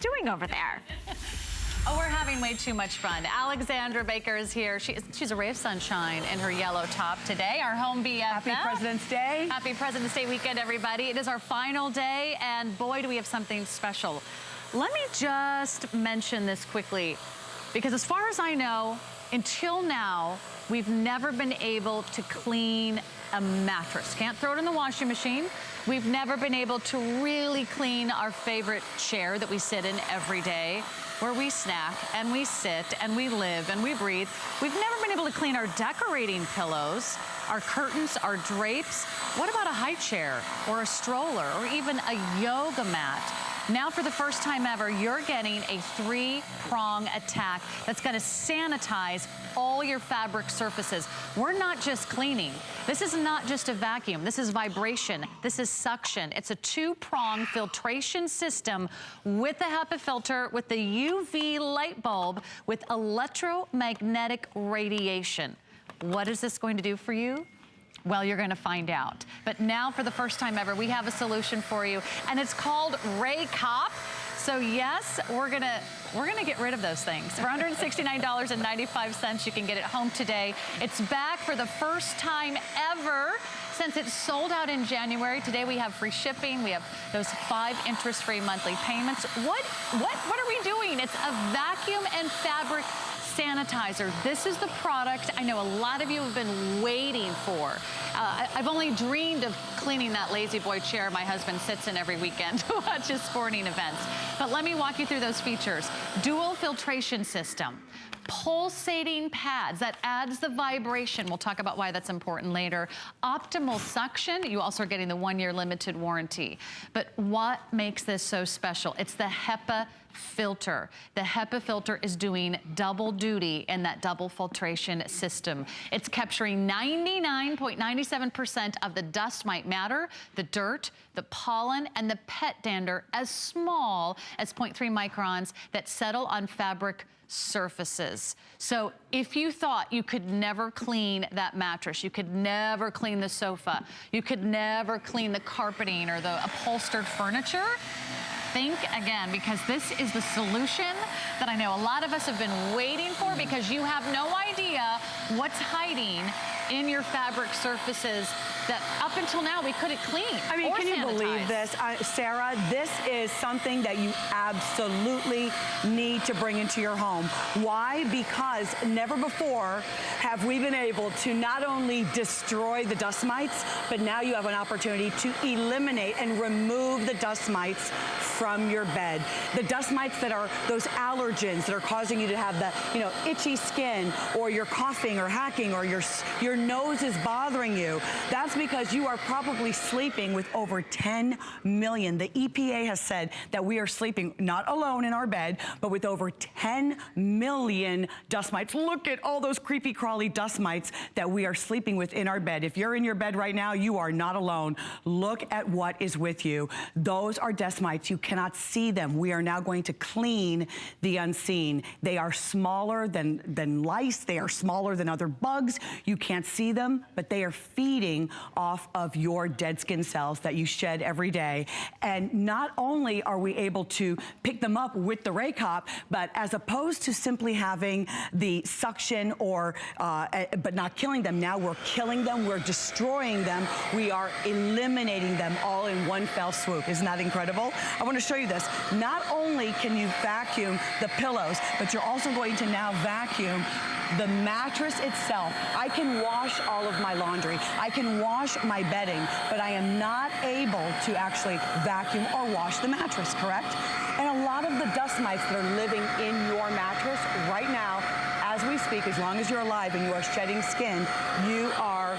doing over there? Oh, we're having way too much fun. Alexandra Baker is here. She's a ray of sunshine in her yellow top today. Our home BFF. Happy President's Day. Happy President's Day weekend, everybody. It is our final day, and boy, do we have something special. Let me just mention this quickly, because as far as I know, until now, we've never been able to clean a mattress. Can't throw it in the washing machine. We've never been able to really clean our favorite chair that we sit in every day, where we snack and we sit and we live and we breathe. We've never been able to clean our decorating pillows, our curtains, our drapes. What about a high chair or a stroller or even a yoga mat? Now, for the first time ever, you're getting a 3-prong attack that's gonna sanitize all your fabric surfaces. We're not just cleaning. This is not just a vacuum. This is vibration. This is suction. It's a 2-prong filtration system with the Hepa filter, with the UV light bulb, with electromagnetic radiation. What is this going to do for you? Well, you're gonna find out. But now, for the first time ever, we have a solution for you, and it's called RAYCOP. So yes, we're gonna get rid of those things. For $169.95, you can get it home today. It's back for the first time ever since it sold out in January. Today we have free shipping. We have those 5 interest-free monthly payments. What are we doing? It's a vacuum and fabric sanitizer. This is the product I know a lot of you have been waiting for. I've only dreamed of cleaning that lazy boy chair my husband sits in every weekend to watch his sporting events. But let me walk you through those features. Dual filtration system. Pulsating pads, that adds the vibration. We'll talk about why that's important later. Optimal suction, you also are getting the 1-year limited warranty. But what makes this so special? It's the Hepa filter. The Hepa filter is doing double duty in that double filtration system. It's capturing 99.97% of the dust mite matter, the dirt, the pollen, and the pet dander as small as 0.3 microns that settle on fabric surfaces. So if you thought you could never clean that mattress, you could never clean the sofa, you could never clean the carpeting or the upholstered furniture, think again, because this is the solution that I know a lot of us have been waiting for, because you have no idea what's hiding in your fabric surfaces that up until now we couldn't clean. I mean, can you believe this? Sarah, this is something that you absolutely need to bring into your home. Why? Because never before have we been able to not only destroy the dust mites, but now you have an opportunity to eliminate and remove the dust mites from your bed. The dust mites that are those allergens that are causing you to have the, itchy skin, or you're coughing or hacking, or your nose is bothering you. That's because you are probably sleeping with over 10 million. The EPA has said that we are sleeping not alone in our bed, but with over 10 million dust mites. Look at all those creepy crawly dust mites that we are sleeping with in our bed. If you're in your bed right now, you are not alone. Look at what is with you. Those are dust mites. You cannot see them. We are now going to clean the unseen. They are smaller than lice. They are smaller than other bugs. You can't see them, but they are feeding off of your dead skin cells that you shed every day. And not only are we able to pick them up with the RAYCOP, but as opposed to simply having the suction or but not killing them, now we're killing them, we're destroying them, we are eliminating them all in one fell swoop. Isn't that incredible? I want to show you this. Not only can you vacuum the pillows, but you're also going to now vacuum the mattress itself. I can wash all of my laundry. I can wash my bedding, but I am not able to actually vacuum or wash the mattress, correct? And a lot of the dust mites that are living in your mattress right now, as we speak, as long as you're alive and you are shedding skin, you are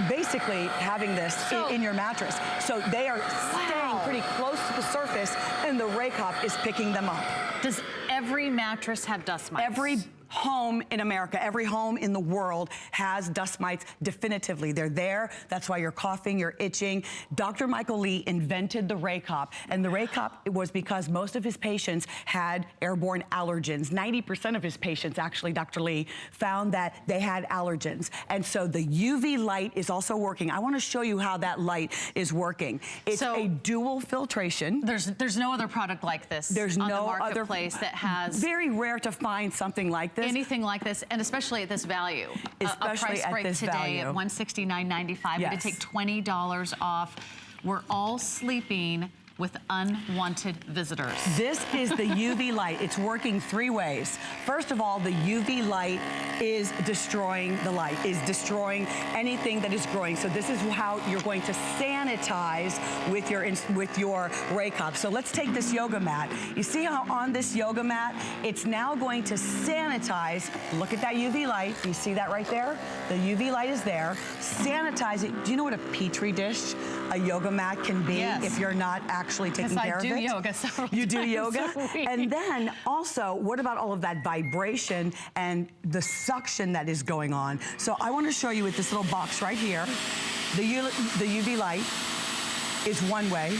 basically having this in your mattress. So they are staying pretty close to the surface, and the RAYCOP is picking them up. Does every mattress have dust mites? Every home in America, every home in the world has dust mites definitively. They're there. That's why you're coughing, you're itching. Dr. Michael Lee invented the RAYCOP, and the RAYCOP was because most of his patients had airborne allergens. 90% of his patients, actually, Dr. Lee, found that they had allergens. And so the UV light is also working. I want to show you how that light is working. It's a dual filtration. There's no other product like this. There's on no the marketplace other, that has very rare to find something like this. Anything like this, and especially at this value. Especially a price at break this today value. at $169.95. Yes. We're going to take $20 off. We're all sleeping with unwanted visitors. This is the UV light. It's working 3 ways. First of all, the UV light is destroying the light, is destroying anything that is growing. So this is how you're going to sanitize with your RAYCOP. So let's take this yoga mat. You see how on this yoga mat, it's now going to sanitize. Look at that UV light. You see that right there? The UV light is there. Sanitize it. Do you know what a petri dish a yoga mat can be if you're not actually taking care of it? I do yoga several You do times yoga? a week. And then also, what about all of that vibration and the suction that is going on? So I want to show you with this little box right here. The UV light is one way.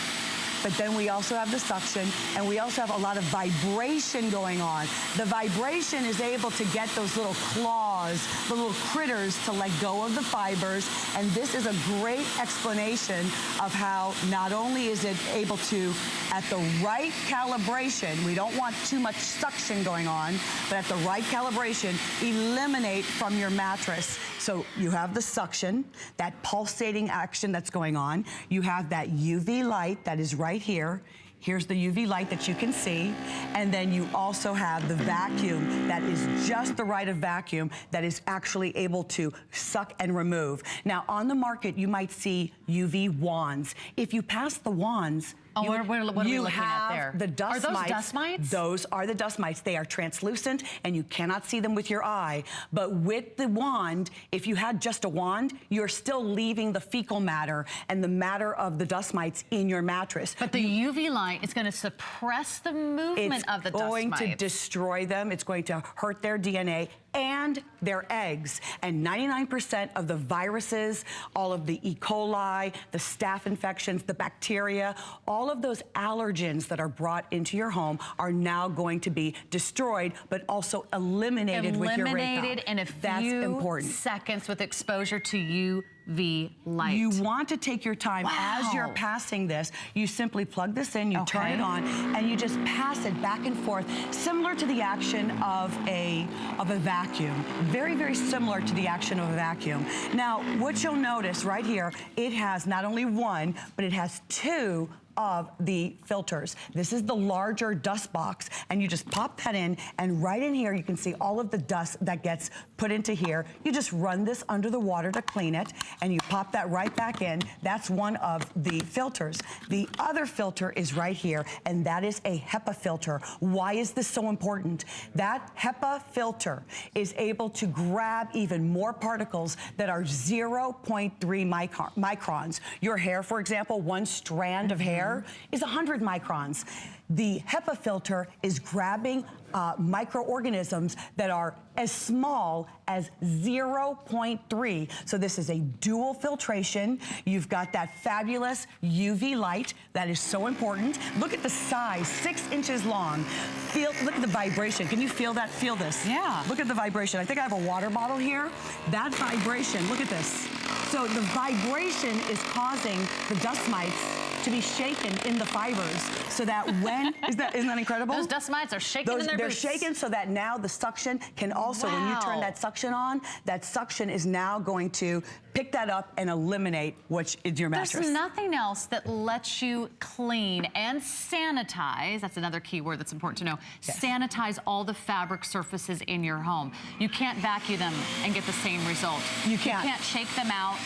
But then we also have the suction, and we also have a lot of vibration going on. The vibration is able to get those little claws, the little critters, to let go of the fibers, and this is a great explanation of how not only is it able to, at the right calibration, we don't want too much suction going on, but at the right calibration, eliminate from your mattress. So you have the suction, that pulsating action that's going on. You have that UV light that is right here. Here's the UV light that you can see. And then you also have the vacuum that is just the right of vacuum that is actually able to suck and remove. Now, on the market, you might see UV wands. If you pass the wands, what are we looking at there? The dust are those mites. Dust mites? Those are the dust mites. They are translucent and you cannot see them with your eye. But with the wand, if you had just a wand, you're still leaving the fecal matter and the matter of the dust mites in your mattress. But the UV light is going to suppress the movement of the dust mites. It's going to destroy them. It's going to hurt their DNA and their eggs. And 99% of the viruses, all of the E. coli, the staph infections, the bacteria, all of those allergens that are brought into your home are now going to be destroyed, but also eliminated with your RAYCOP. Eliminated in a few seconds with exposure to UV light. You want to take your time as you're passing this. You simply plug this in, you turn it on, and you just pass it back and forth, similar to the action of a vacuum. Very, very similar to the action of a vacuum. Now, what you'll notice right here, it has not only one, but it has 2 of the filters. This is the larger dust box, and you just pop that in, and right in here you can see all of the dust that gets put into here. You just run this under the water to clean it, and you pop that right back in. That's one of the filters. The other filter is right here, and that is a Hepa filter. Why is this so important? That Hepa filter is able to grab even more particles that are 0.3 microns. Your hair, for example, one strand of hair is 100 microns. The Hepa filter is grabbing microorganisms that are as small as 0.3. So this is a dual filtration. You've got that fabulous UV light that is so important. Look at the size, 6 inches long. Look at the vibration. Can you feel that? Feel this. Yeah. Look at the vibration. I think I have a water bottle here. That vibration, look at this. So the vibration is causing the dust mites to be shaken in the fibers so that when, isn't that incredible? Those dust mites are shaking in their boots. They're shaken so that now the suction can also, when you turn that suction on, that suction is now going to pick that up and eliminate what's in your mattress. There's nothing else that lets you clean and sanitize. That's another key word that's important to know. Yes. Sanitize all the fabric surfaces in your home. You can't vacuum them and get the same result. You can't shake them out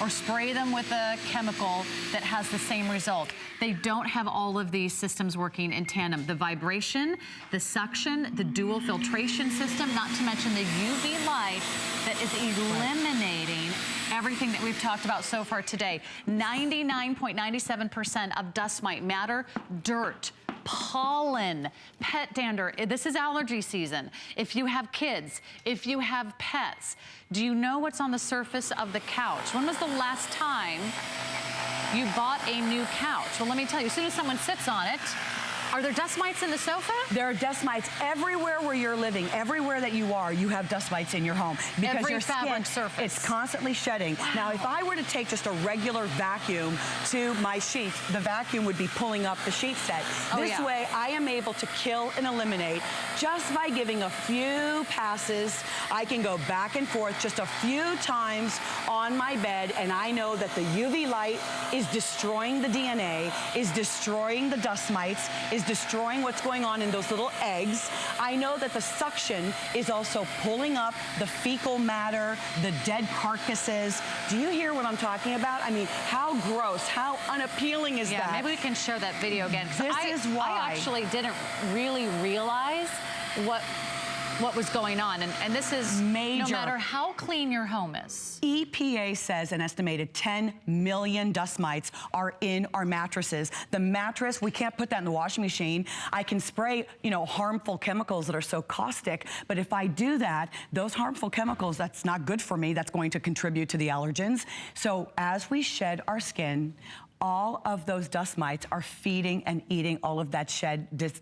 or spray them with a chemical that has the same result. They don't have all of these systems working in tandem. The vibration, the suction, the dual filtration system, not to mention the UV light that is eliminating everything that we've talked about so far today. 99.97% of dust mite matter, dirt, pollen, pet dander. This is allergy season. If you have kids, if you have pets, do you know what's on the surface of the couch? When was the last time you bought a new couch? Well, let me tell you, as soon as someone sits on it, are there dust mites in the sofa? There are dust mites everywhere where you're living. Everywhere that you are, you have dust mites in your home. Because every your fabric skin, surface. it's constantly shedding. Wow. Now, if I were to take just a regular vacuum to my sheets, the vacuum would be pulling up the sheet set. This way, I am able to kill and eliminate just by giving a few passes. I can go back and forth just a few times on my bed, and I know that the UV light is destroying the DNA, is destroying the dust mites, is destroying what's going on in those little eggs. I know that the suction is also pulling up the fecal matter, the dead carcasses. Do you hear what I'm talking about? I mean, how gross, how unappealing is that? Yeah, maybe we can share that video again. This is why. I actually didn't really realize what was going on. And this is major. No matter how clean your home is. EPA says an estimated 10 million dust mites are in our mattresses. The mattress, we can't put that in the washing machine. I can spray, harmful chemicals that are so caustic, but if I do that, those harmful chemicals, that's not good for me. That's going to contribute to the allergens. So as we shed our skin, all of those dust mites are feeding and eating all of that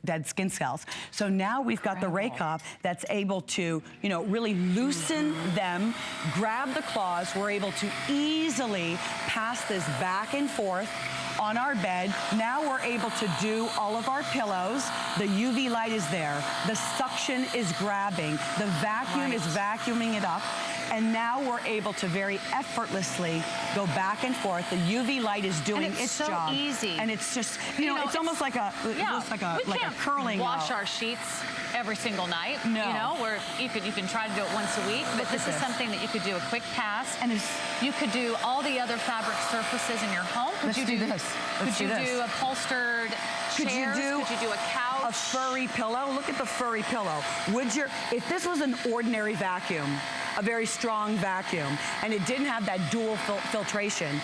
dead skin cells. So now we've got the RAYCOP that's able to, really loosen them, grab the claws. We're able to easily pass this back and forth on our bed. Now we're able to do all of our pillows. The UV light is there. The suction is grabbing. The vacuum is vacuuming it up. And now we're able to very effortlessly go back and forth. The UV light is doing its job. It's so easy. And it's just, it's almost like a, like a curling. Wash our sheets every single night. No. Where you can try to do it once a week, but this is something that you could do a quick pass. And you could do all the other fabric surfaces in your home. Could you do this? Could you do upholstered chairs? Could you do a couch? A furry pillow? Look at the furry pillow. If this was an ordinary vacuum, a very strong vacuum, and it didn't have that dual filtration,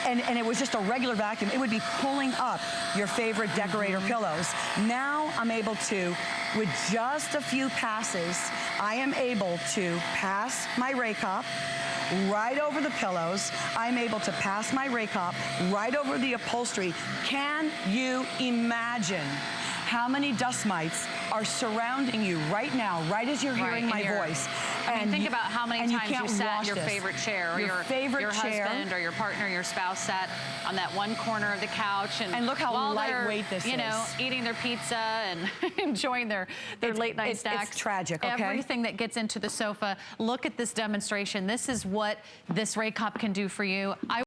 and it was just a regular vacuum, it would be pulling up your favorite decorator pillows. Now I'm able to, with just a few passes, I am able to pass my RAYCOP right over the pillows. I'm able to pass my RAYCOP right over the upholstery. Can you imagine how many dust mites are surrounding you right now, right as you're hearing my voice? I mean, think about how many times you sat in your favorite chair, or your husband or your partner, your spouse sat on that one corner of the couch, and look how lightweight this is. Eating their pizza and enjoying their late night snacks. It's tragic, okay? Everything that gets into the sofa. Look at this demonstration. This is what this RAYCOP can do for you.